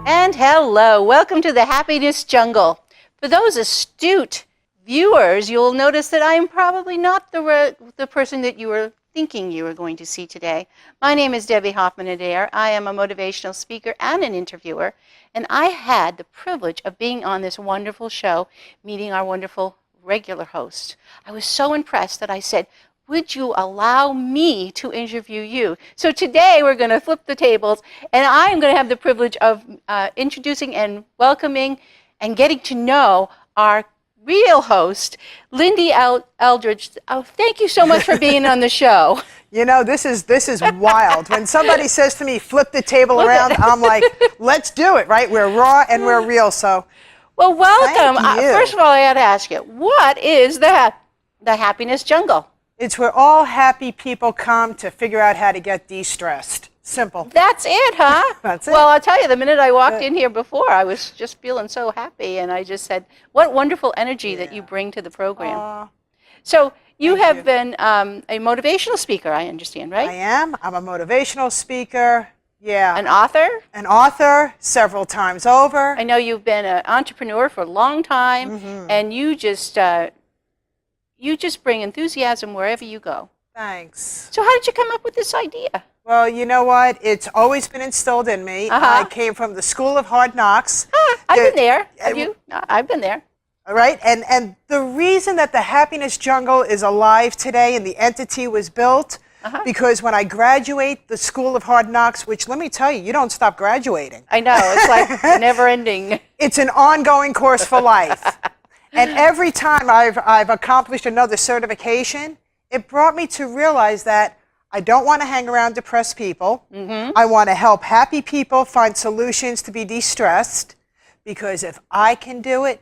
And hello, welcome to the Happiness Jungle. For those astute viewers, you'll notice that I'm probably not the person that you were thinking you were going to see today. My name is Debby Hoffman Adair. I am a motivational speaker and an interviewer, and I had the privilege of being on this wonderful show, meeting our wonderful regular host. I was so impressed that I said, would you allow me to interview you? So today we're going to flip the tables, and I'm going to have the privilege of introducing and welcoming and getting to know our real host, Lyn-Dee Eldridge. Oh, thank you so much for being on the show. You know, this is wild. When somebody says to me, flip the table around, I'm like, let's do it, right? We're raw and we're real, so. Well, welcome. Thank you. First of all, I had to ask you, what is the Happiness Jungle? It's where all happy people come to figure out how to get de-stressed. Simple. That's it, huh? That's it. Well, I'll tell you, the minute I walked in here before, I was just feeling so happy, and I just said, what wonderful energy that you bring to the program. So you have been a motivational speaker, I understand, right? I am. I'm a motivational speaker. Yeah. An author? An author several times over. I know you've been an entrepreneur for a long time, and you just bring enthusiasm wherever you go. Thanks. So how did you come up with this idea? Well, you know what? It's always been instilled in me. I came from the School of Hard Knocks. I've been there. Have you? No, I've been there. All right, and the reason that the Happiness Jungle is alive today and the entity was built, because when I graduate the School of Hard Knocks, which let me tell you, you don't stop graduating. I know, it's like never ending. It's an ongoing course for life. And every time I've accomplished another certification, it brought me to realize that I don't want to hang around depressed people. I want to help happy people find solutions to be de-stressed, because if I can do it,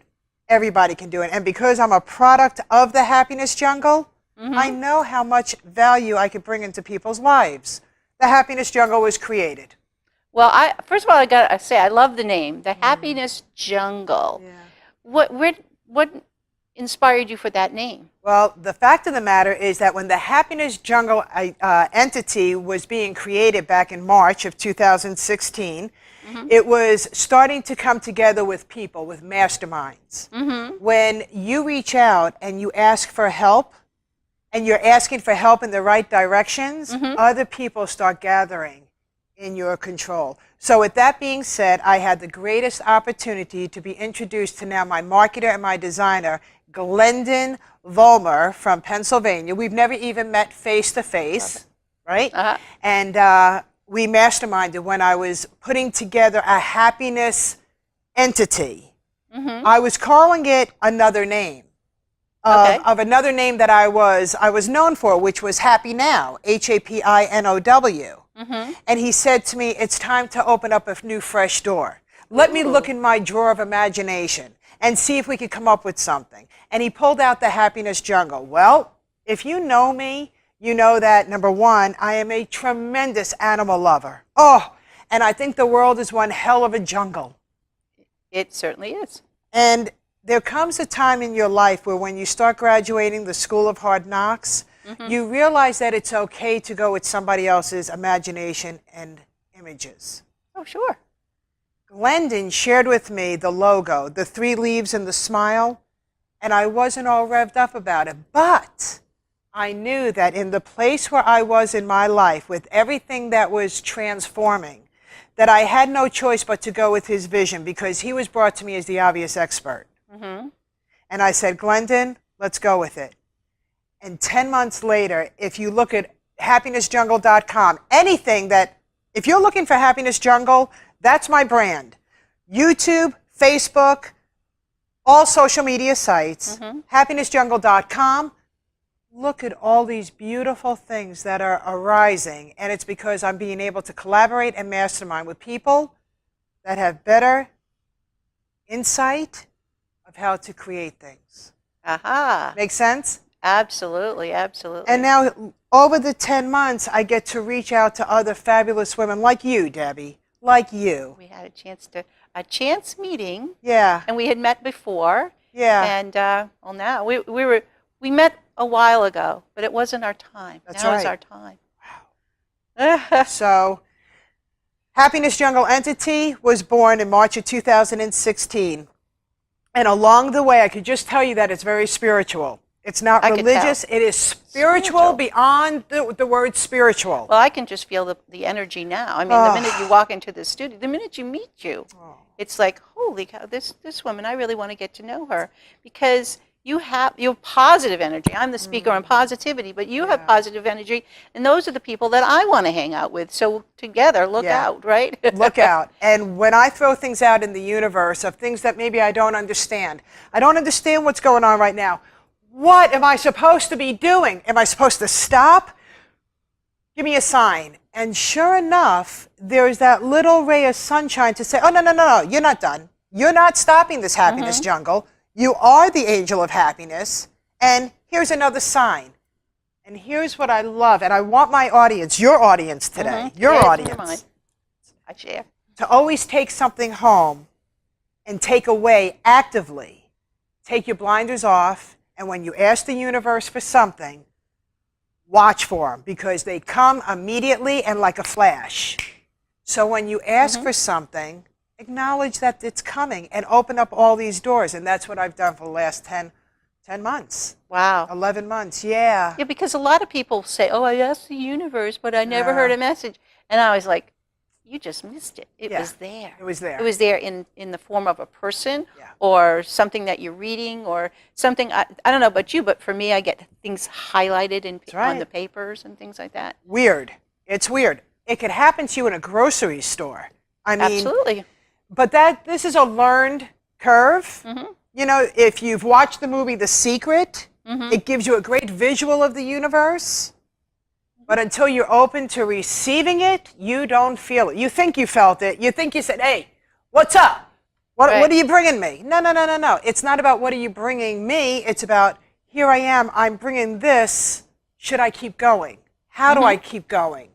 everybody can do it. And because I'm a product of the Happiness Jungle, I know how much value I could bring into people's lives. The Happiness Jungle was created. Well, first of all, I got to say, I love the name, the Happiness Jungle. Yeah. What inspired you for that name? Well, the fact of the matter is that when the Happiness Jungle entity was being created back in March of 2016, it was starting to come together with people, with masterminds. When you reach out and you ask for help, and you're asking for help in the right directions, other people start gathering in your control. So with that being said, I had the greatest opportunity to be introduced to now my marketer and my designer, Glendon Vollmer from Pennsylvania. We've never even met face to face, right? And we masterminded when I was putting together a happiness entity. I was calling it another name. Of another name that I was known for, which was Happy Now, H-A-P-I-N-O-W. And he said to me, it's time to open up a new, fresh door. Let me look in my drawer of imagination and see if we could come up with something. And he pulled out the Happiness Jungle. Well, if you know me, you know that, number one, I am a tremendous animal lover. Oh, and I think the world is one hell of a jungle. It certainly is. And there comes a time in your life where when you start graduating the School of Hard Knocks, you realize that it's okay to go with somebody else's imagination and images. Oh, sure. Glendon shared with me the logo, the 3 leaves and the smile, and I wasn't all revved up about it. But I knew that in the place where I was in my life, with everything that was transforming, that I had no choice but to go with his vision, because he was brought to me as the obvious expert. And I said, Glendon, let's go with it. And 10 months later, if you look at happinessjungle.com, if you're looking for Happiness Jungle, that's my brand. YouTube, Facebook, all social media sites, happinessjungle.com. Look at all these beautiful things that are arising, and it's because I'm being able to collaborate and mastermind with people that have better insight of how to create things. Make sense? Absolutely, absolutely. And now, over the 10 months, I get to reach out to other fabulous women like you, Debbie, like you. We had a chance meeting. Yeah. And we had met before. Yeah. And well, now we met a while ago, but it wasn't our time. That's now right. It's our time. Wow. So Happiness Jungle entity was born in March of 2016. And along the way, I could just tell you that it's very spiritual. It's not religious. It is spiritual beyond the word spiritual. Well, I can just feel the energy now. I mean, the minute you walk into the studio, the minute you meet you, it's like, holy cow, this woman, I really want to get to know her. Because you have positive energy. I'm the speaker on positivity, but you have positive energy, and those are the people that I want to hang out with. So together, look out, right? Look out. And when I throw things out in the universe of things that maybe I don't understand what's going on right now. What am I supposed to be doing? Am I supposed to stop? Give me a sign. And sure enough, there's that little ray of sunshine to say, oh, no, you're not done. You're not stopping this happiness jungle. You are the angel of happiness, and here's another sign. And here's what I love, and I want my audience, your audience today, your audience, I share. to always take something home and take away actively. Take your blinders off, and when you ask the universe for something, watch for them, because they come immediately and like a flash. So when you ask for something, acknowledge that it's coming and open up all these doors. And that's what I've done for the last 10 months. Wow. 11 months, yeah. Yeah, because a lot of people say, oh, I asked the universe, but I never heard a message. And I was like, you just missed it. It was there. It was there. It was there in the form of a person or something that you're reading or something. I don't know about you, but for me, I get things highlighted on the papers and things like that. Weird. It's weird. It could happen to you in a grocery store. I mean, absolutely. But this is a learned curve. You know, if you've watched the movie The Secret, it gives you a great visual of the universe. But until you're open to receiving it, you don't feel it. You think you felt it. You think you said, hey, what's up? What are you bringing me? No. It's not about what are you bringing me. It's about, here I am. I'm bringing this. Should I keep going? How do I keep going?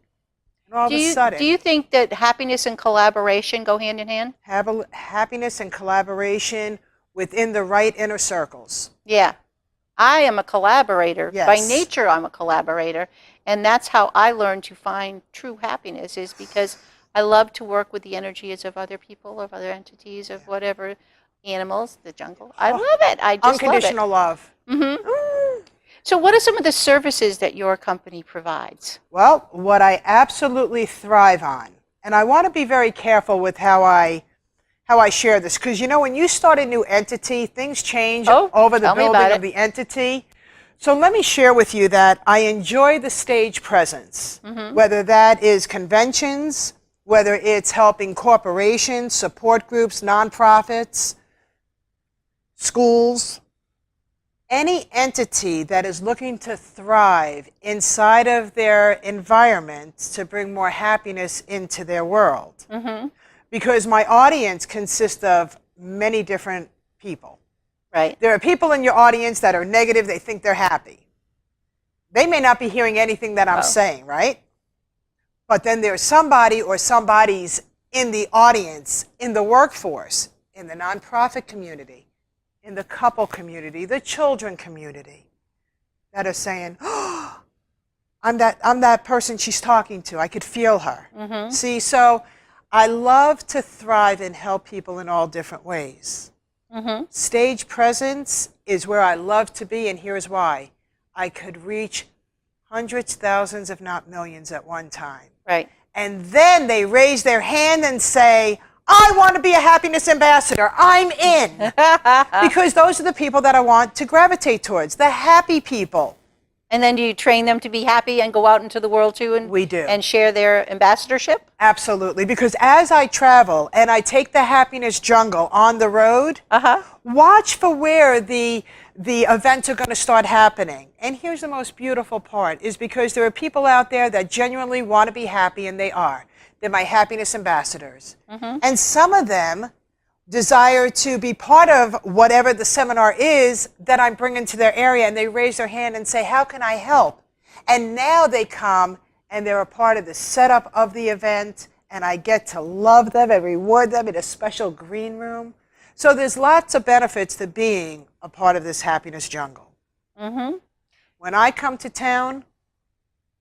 And all of a sudden, do you think that happiness and collaboration go hand in hand? Happiness and collaboration within the right inner circles. Yeah. I am a collaborator. Yes. By nature, I'm a collaborator. And that's how I learned to find true happiness, is because I love to work with the energies of other people, of other entities, of whatever animals, the jungle. I love it. I just unconditional love. So what are some of the services that your company provides? Well, what I absolutely thrive on, and I want to be very careful with how I share this, because, you know, when you start a new entity, things change over the building of the entity. So let me share with you that I enjoy the stage presence, whether that is conventions, whether it's helping corporations, support groups, nonprofits, schools, any entity that is looking to thrive inside of their environment to bring more happiness into their world. Because my audience consists of many different people. Right. There are people in your audience that are negative, they think they're happy. They may not be hearing anything that I'm saying, right? But then there's somebody or somebody's in the audience, in the workforce, in the nonprofit community, in the couple community, the children community, that are saying, oh, I'm that person she's talking to. I could feel her. See, so I love to thrive and help people in all different ways. Stage presence is where I love to be, and here's why. I could reach hundreds, thousands, if not millions at one time. Right. And then they raise their hand and say, I want to be a happiness ambassador. I'm in. Because those are the people that I want to gravitate towards, the happy people. And then do you train them to be happy and go out into the world too We do. And share their ambassadorship? Absolutely. Because as I travel and I take the happiness jungle on the road, watch for where the events are going to start happening. And here's the most beautiful part, is because there are people out there that genuinely want to be happy, and they are. They're my happiness ambassadors. And some of them desire to be part of whatever the seminar is that I'm bringing to their area, and they raise their hand and say, how can I help? And now they come and they're a part of the setup of the event, and I get to love them and reward them in a special green room. So there's lots of benefits to being a part of this happiness jungle. When I come to town,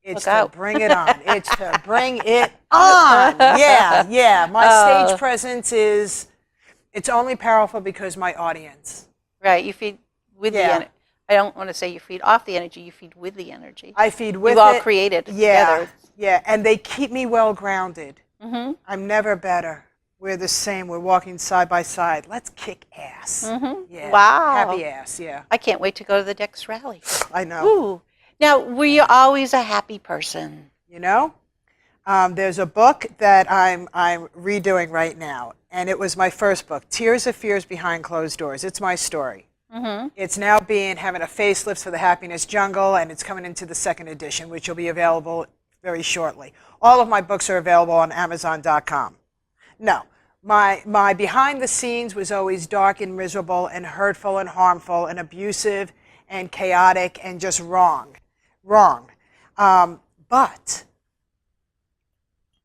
It's Look out. to bring it on. It's to bring it on. Yeah, yeah. My stage presence it's only powerful because my audience. Right, you feed with the Yeah. energy. I don't want to say you feed off the energy, you feed with the energy. I feed with You all it. created Yeah, together. yeah, and they keep me well grounded. I'm never better. We're the same. We're walking side by side. Let's kick ass. Yeah. Wow. Happy ass, yeah. I can't wait to go to the next rally. I know. Ooh. Now, were you always a happy person? You know, there's a book that I'm redoing right now, and it was my first book, Tears of Fears Behind Closed Doors. It's my story. It's now having a facelift for the Happiness Jungle, and it's coming into the second edition, which will be available very shortly. All of my books are available on Amazon.com. No, my behind the scenes was always dark and miserable and hurtful and harmful and abusive and chaotic and just wrong. But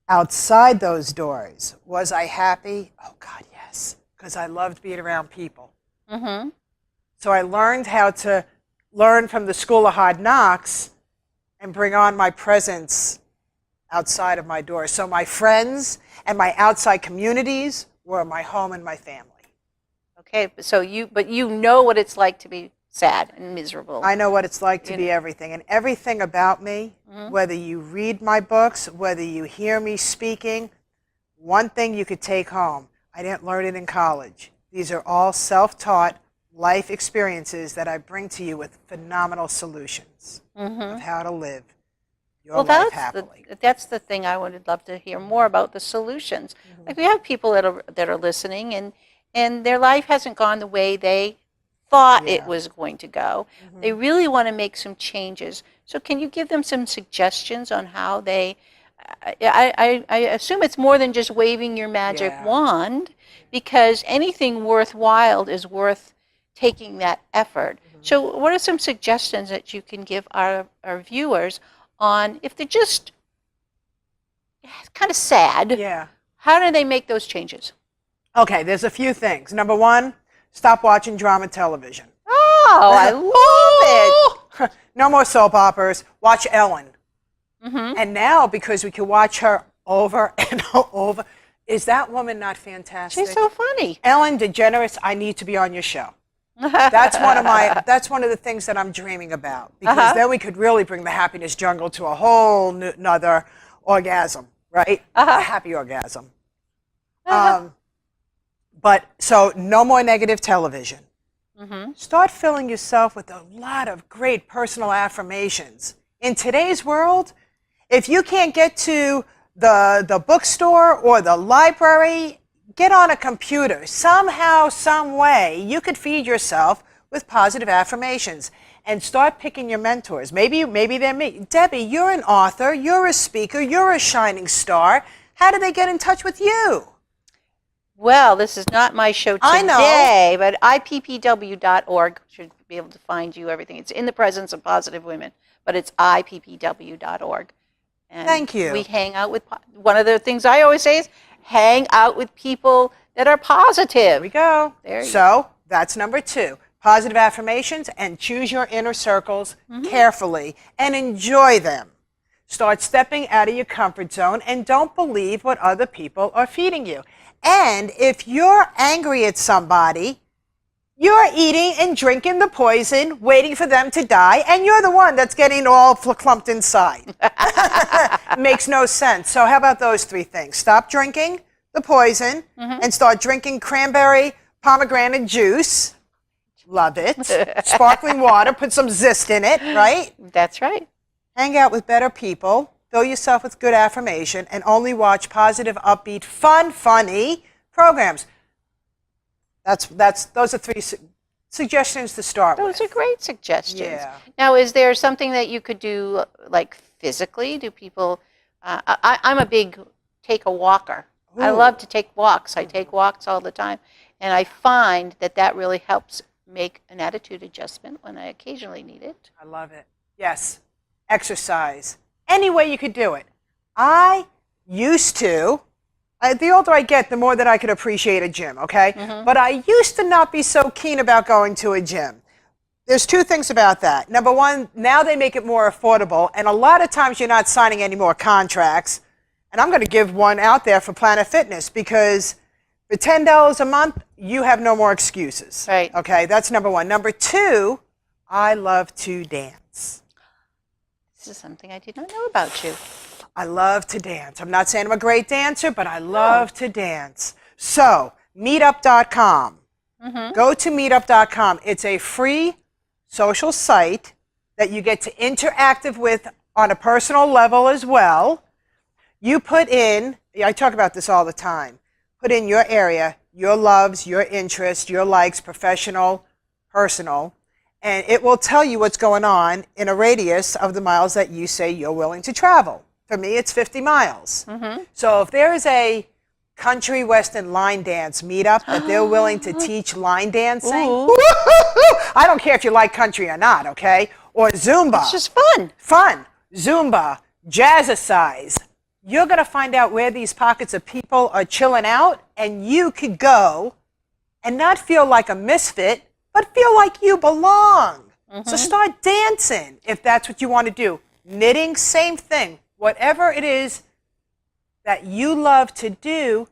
outside those doors, was I happy? Oh God, yes, because I loved being around people. So I learned how to learn from the School of Hard Knocks and bring on my presence outside of my doors. So my friends and my outside communities were my home and my family. Okay, so you know what it's like to be sad and miserable. I know what it's like to be everything. And everything about me, whether you read my books, whether you hear me speaking, one thing you could take home, I didn't learn it in college. These are all self-taught life experiences that I bring to you with phenomenal solutions of how to live your life happily. That's the thing I would love to hear more about, the solutions. Like we have people that are listening and their life hasn't gone the way they thought it was going to go. They really want to make some changes. So can you give them some suggestions on how they, I assume it's more than just waving your magic wand, because anything worthwhile is worth taking that effort. So what are some suggestions that you can give our viewers on if they're just kind of sad, how do they make those changes? Okay, there's a few things. Number one, stop watching drama television. Oh, I love it. No more soap operas. Watch Ellen. And now, because we can watch her over and over, is that woman not fantastic? She's so funny. Ellen DeGeneres, I need to be on your show. That's one of the things that I'm dreaming about, because then we could really bring the Happiness Jungle to a whole another orgasm, right? A happy orgasm. But so no more negative television. Start filling yourself with a lot of great personal affirmations. In today's world, if you can't get to the bookstore or the library, get on a computer. Somehow, some way, you could feed yourself with positive affirmations and start picking your mentors. Maybe they're me. Debbie, you're an author, you're a speaker, you're a shining star. How do they get in touch with you? Well, this is not my show today, but ippw.org should be able to find you everything. It's in the presence of positive women, but it's ippw.org. And thank you. We hang out with, one of the things I always say is, hang out with people that are positive. There we go. So that's number two. Positive affirmations, and choose your inner circles carefully and enjoy them. Start stepping out of your comfort zone and don't believe what other people are feeding you. And if you're angry at somebody, you're eating and drinking the poison, waiting for them to die, and you're the one that's getting all clumped inside. Makes no sense. So how about those three things? Stop drinking the poison and start drinking cranberry pomegranate juice. Love it. Sparkling water, put some zest in it, right? That's right. Hang out with better people, fill yourself with good affirmation, and only watch positive, upbeat, funny programs. Those are three suggestions to start with. Those are great suggestions. Yeah. Now, is there something that you could do, like physically? Do people? I'm a big take a walker. I love to take walks. I take walks all the time, and I find that really helps make an attitude adjustment when I occasionally need it. I love it. Yes. Exercise. Any way you could do it. I used to, the older I get, the more that I could appreciate a gym, okay? But I used to not be so keen about going to a gym. there's two things about that. Number one, now they make it more affordable, and a lot of times you're not signing any more contracts. And I'm going to give one out there for Planet Fitness, because for $10 a month, you have no more excuses. Right. Okay, that's number one. Number two, I love to dance. This is something I did not know about you. I love to dance. I'm not saying I'm a great dancer, but I love to dance. So, meetup.com. Go to meetup.com. It's a free social site that you get to interact with on a personal level as well. You put in, I talk about this all the time, put in your area, your loves, your interests, your likes, professional, personal, and it will tell you what's going on in a radius of the miles that you say you're willing to travel. For me, it's 50 miles. So if there is a country western line dance meetup that they're willing to teach line dancing, I don't care if you like country or not, okay? Or Zumba. It's just fun. Fun. Zumba, jazzercise. You're going to find out where these pockets of people are chilling out, and you could go and not feel like a misfit, but feel like you belong. So start dancing if that's what you want to do. Knitting, same thing. Whatever it is that you love to do,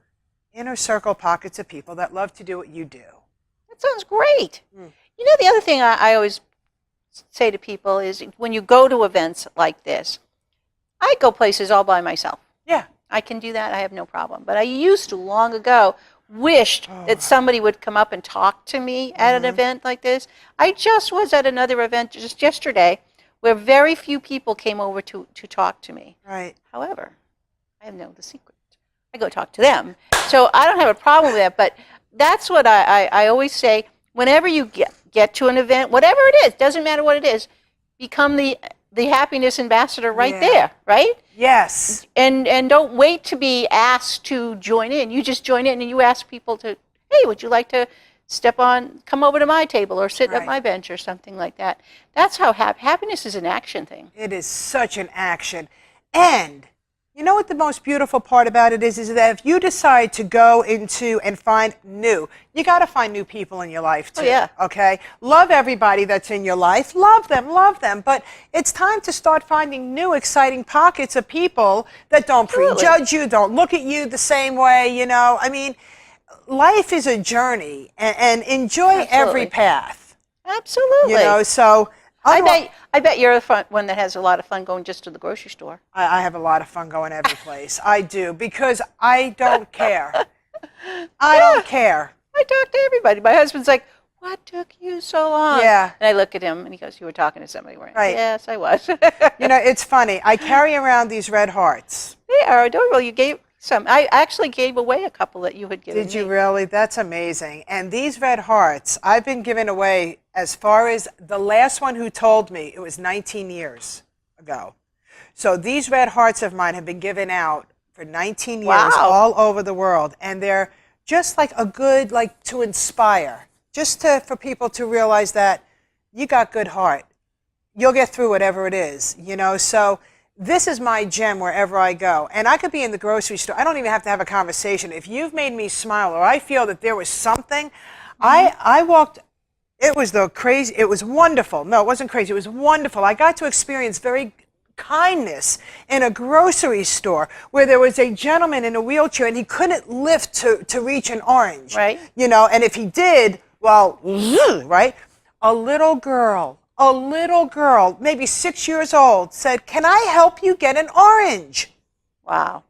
inner circle pockets of people that love to do what you do. That sounds great. You know, the other thing I always say to people is when you go to events like this, I go places all by myself. Yeah. I can do that. I have no problem. But I used to, long ago, wished that somebody would come up and talk to me at an event like this. I just was at another event just yesterday where very few people came over to talk to me. Right. However, I know the secret. I go talk to them. So I don't have a problem with that, but that's what I always say. Whenever you get to an event, whatever it is, doesn't matter what it is, become the happiness ambassador right there, right? Yes. And don't wait to be asked to join in. You just join in and you ask people to, hey, would you like to come over to my table or sit at my bench or something like that. That's how happiness is an action thing. It is such an action. And you know what the most beautiful part about it is that if you decide to go into and find new, you got to find new people in your life too. Okay? Love everybody that's in your life. Love them. But it's time to start finding new, exciting pockets of people that don't prejudge you, don't look at you the same way, you know. I mean, life is a journey, and enjoy every path. Absolutely. You know, so I bet you're the one that has a lot of fun going just to the grocery store. I have a lot of fun going every place. I do, because I don't care. I don't care. I talk to everybody. My husband's like, what took you so long? Yeah. And I look at him and he goes, you were talking to somebody, weren't you? Right. Yes, I was. You know, it's funny. I carry around these red hearts. They are adorable. You gave some. I actually gave away a couple that you had given me. Did you really? That's amazing. And these red hearts, I've been giving away, as far as the last one who told me, it was 19 years ago. So these red hearts of mine have been given out for 19 years all over the world. And they're just like a good, like to inspire, just for people to realize that you got good heart. You'll get through whatever it is, you know. So this is my gem wherever I go. And I could be in the grocery store. I don't even have to have a conversation. If you've made me smile or I feel that there was something, I walked, it was wonderful. No, it wasn't crazy. It was wonderful. I got to experience very kindness in a grocery store where there was a gentleman in a wheelchair and he couldn't lift to reach an orange. Right. You know, and if he did, well, right? A little girl, maybe 6 years old, said, "Can I help you get an orange?" Wow.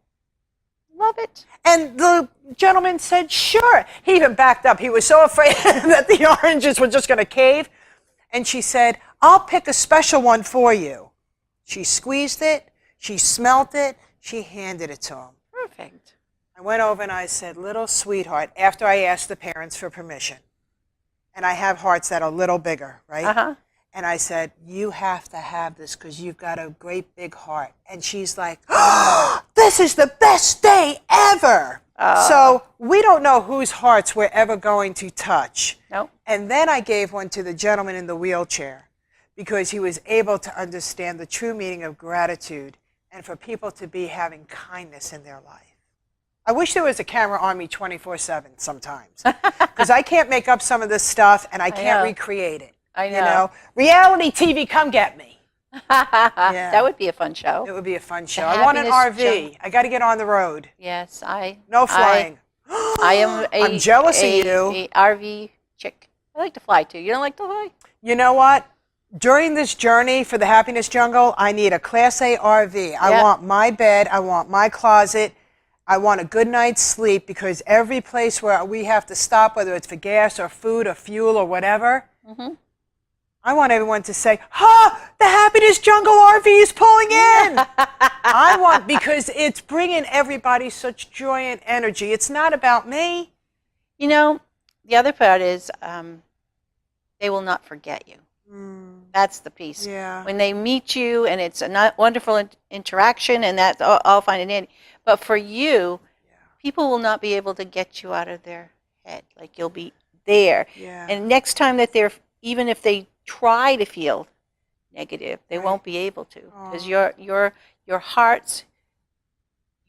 Love it. And the gentleman said, "Sure." He even backed up. He was so afraid that the oranges were just going to cave. And she said, "I'll pick a special one for you." She squeezed it. She smelt it. She handed it to him. Perfect. I went over and I said, "Little sweetheart," after I asked the parents for permission. And I have hearts that are a little bigger, right? And I said, "You have to have this because you've got a great big heart." And she's like, "Oh, this is the best day ever." So we don't know whose hearts we're ever going to touch. Nope. And then I gave one to the gentleman in the wheelchair because he was able to understand the true meaning of gratitude and for people to be having kindness in their life. I wish there was a camera on me 24/7 sometimes because I can't make up some of this stuff and I can't recreate it. I know. You know, reality TV, come get me. Yeah. That would be a fun show. It would be a fun show. The I want an Happiness RV. Jungle. I got to get on the road. Yes, No flying. I am I'm jealous of you. a RV chick. I like to fly too. You don't like to fly? You know what? During this journey for the Happiness Jungle, I need a Class A RV. I want my bed. I want my closet. I want a good night's sleep, because every place where we have to stop, whether it's for gas or food or fuel or whatever, I want everyone to say, the Happiness Jungle RV is pulling in. I want, because it's bringing everybody such joy and energy. It's not about me. You know, the other part is they will not forget you. That's the piece. Yeah. When they meet you and it's a wonderful interaction, and that's all fine and dandy. But for you, people will not be able to get you out of their head. Like, you'll be there. Yeah. And next time that even if they try to feel negative, they won't be able to, because your hearts,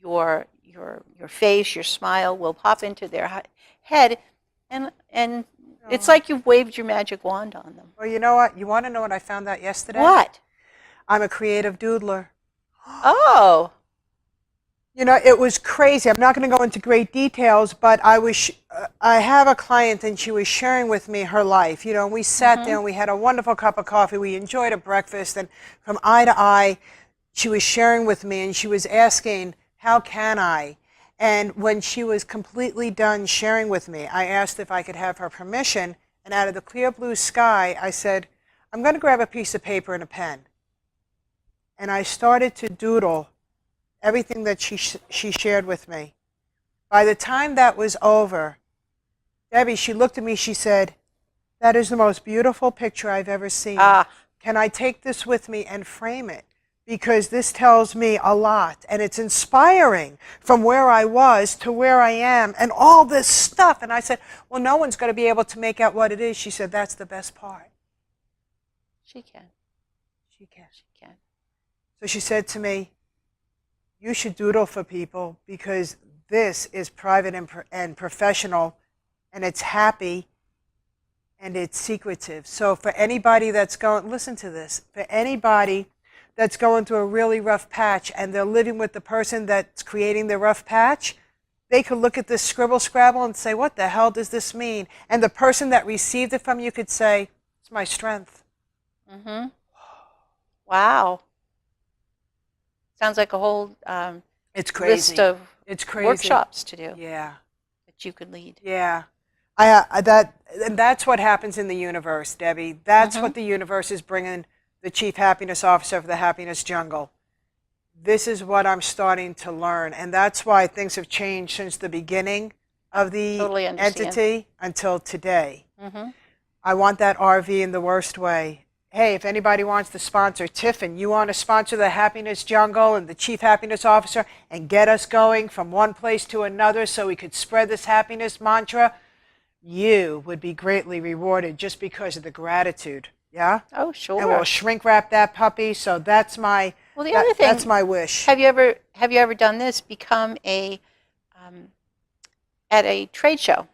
your face, your smile will pop into their head, and it's like you've waved your magic wand on them. Well, you know what? You want to know what I found out yesterday? What? I'm a creative doodler. Oh. You know, it was crazy. I'm not going to go into great details, but I have a client, and she was sharing with me her life. You know, and we sat there and we had a wonderful cup of coffee. We enjoyed a breakfast, and from eye to eye, she was sharing with me, and she was asking, how can I? And when she was completely done sharing with me, I asked if I could have her permission, and out of the clear blue sky, I said, I'm going to grab a piece of paper and a pen. And I started to doodle everything that she shared with me. By the time that was over, Debbie, she looked at me, she said, that is the most beautiful picture I've ever seen. Can I take this with me and frame it? Because this tells me a lot, and it's inspiring from where I was to where I am and all this stuff. And I said, well, no one's going to be able to make out what it is. She said, that's the best part. She can. She can. She can. So she said to me, you should doodle for people, because this is private and professional, and it's happy, and it's secretive. So for anybody that's going, listen to this, for anybody that's going through a really rough patch and they're living with the person that's creating the rough patch, they could look at this scribble scrabble and say, what the hell does this mean? And the person that received it from you could say, it's my strength. Wow. Sounds like a whole it's crazy. list of it's crazy. workshops to do. Yeah. That you could lead. Yeah. And that's what happens in the universe, Debbie. That's what the universe is bringing the Chief Happiness Officer of the Happiness Jungle. This is what I'm starting to learn. And that's why things have changed since the beginning of the entity until today. I want that RV in the worst way. Hey, if anybody wants to sponsor Tiffin, you want to sponsor the Happiness Jungle and the Chief Happiness Officer and get us going from one place to another so we could spread this happiness mantra, you would be greatly rewarded just because of the gratitude. Yeah? Oh, sure. And we'll shrink wrap that puppy. So that's my other thing, that's my wish. Have you ever done this? Become at a trade show.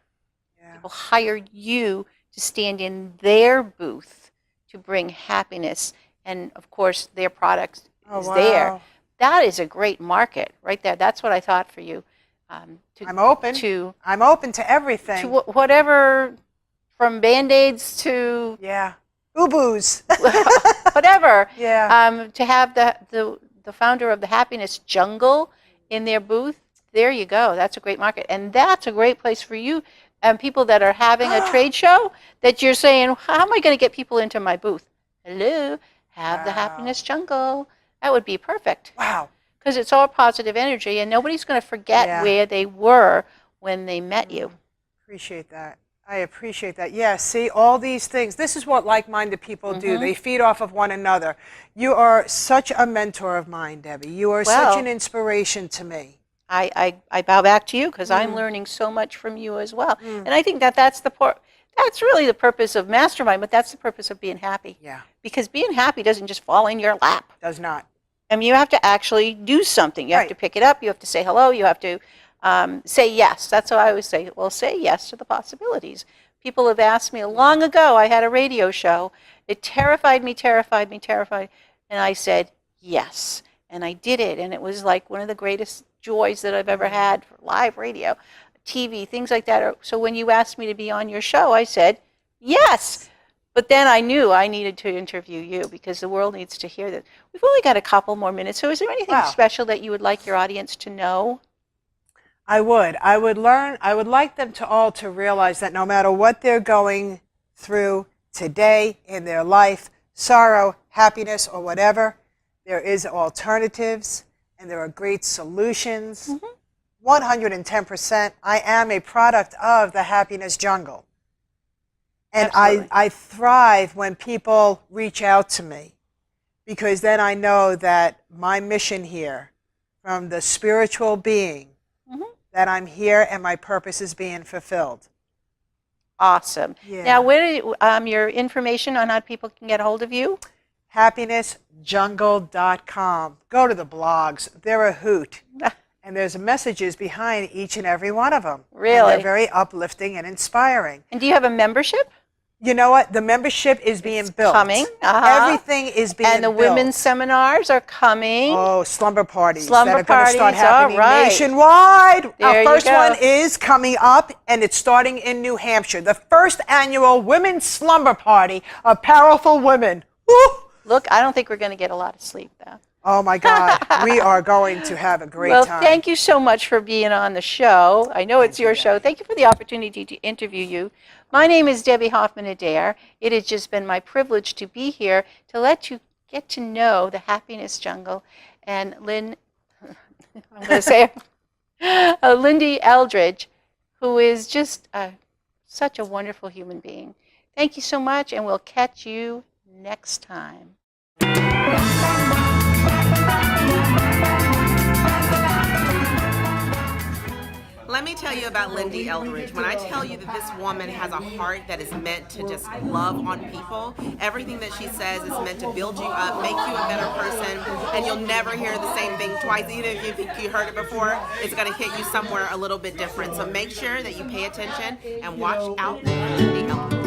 Yeah. People hire you to stand in their booth to bring happiness, and of course their product is there. That is a great market right there. That's what I thought for you. I'm open to everything. To whatever, from Band-Aids to boo-boos. whatever. Yeah. To have the founder of the Happiness Jungle in their booth, there you go. That's a great market, and that's a great place for you. And people that are having a trade show, that you're saying, how am I going to get people into my booth? Hello, have the Happiness Jungle. That would be perfect. Wow. Because it's all positive energy, and nobody's going to forget where they were when they met you. Appreciate that. I appreciate that. Yeah, see, all these things. This is what like-minded people do. They feed off of one another. You are such a mentor of mine, Debbie. You are such an inspiration to me. I bow back to you, because I'm learning so much from you as well. And I think that's really the purpose of Mastermind, but that's the purpose of being happy. Yeah. Because being happy doesn't just fall in your lap. Does not. I mean, you have to actually do something. You have to pick it up. You have to say hello. You have to say yes. That's what I always say. Well, say yes to the possibilities. People have asked me long ago, I had a radio show. It terrified me, and I said, yes. And I did it, and it was like one of the greatest joys that I've ever had for live radio, TV, things like that. So when you asked me to be on your show, I said, yes. But then I knew I needed to interview you because the world needs to hear this. We've only got a couple more minutes, so is there anything special that you would like your audience to know? I would like them to all to realize that no matter what they're going through today in their life, sorrow, happiness, or whatever, there is alternatives and there are great solutions. 110%. I am a product of the happiness jungle. And I thrive when people reach out to me, because then I know that my mission here, from the spiritual being, that I'm here and my purpose is being fulfilled. Awesome. Yeah. Now, where do your information on how people can get a hold of you? happinessjungle.com. Go to the blogs. They're a hoot. And there's messages behind each and every one of them. Really? And they're very uplifting and inspiring. And do you have a membership? You know what? The membership is being built. Coming. Everything is being built. And the women's seminars are coming. Oh, slumber parties Slumber that are going to start parties, happening all right. nationwide. There Our you first go. one is coming up, and it's starting in New Hampshire. The first annual Women's Slumber Party of Powerful Women. Woo! Look, I don't think we're going to get a lot of sleep, though. Oh, my God. We are going to have a great time. Well, thank you so much for being on the show. I know it's your show. Thank you for the opportunity to interview you. My name is Debby Hoffman Adair. It has just been my privilege to be here to let you get to know the happiness jungle and Lyn-Dee Eldridge, who is just such a wonderful human being. Thank you so much, and we'll catch you next time. Let me tell you about Lyn-Dee Eldridge. When I tell you that this woman has a heart that is meant to just love on people, everything that she says is meant to build you up, make you a better person, and you'll never hear the same thing twice. Even if you think you heard it before, it's going to hit you somewhere a little bit different. So make sure that you pay attention and watch out for Lyn-Dee Eldridge.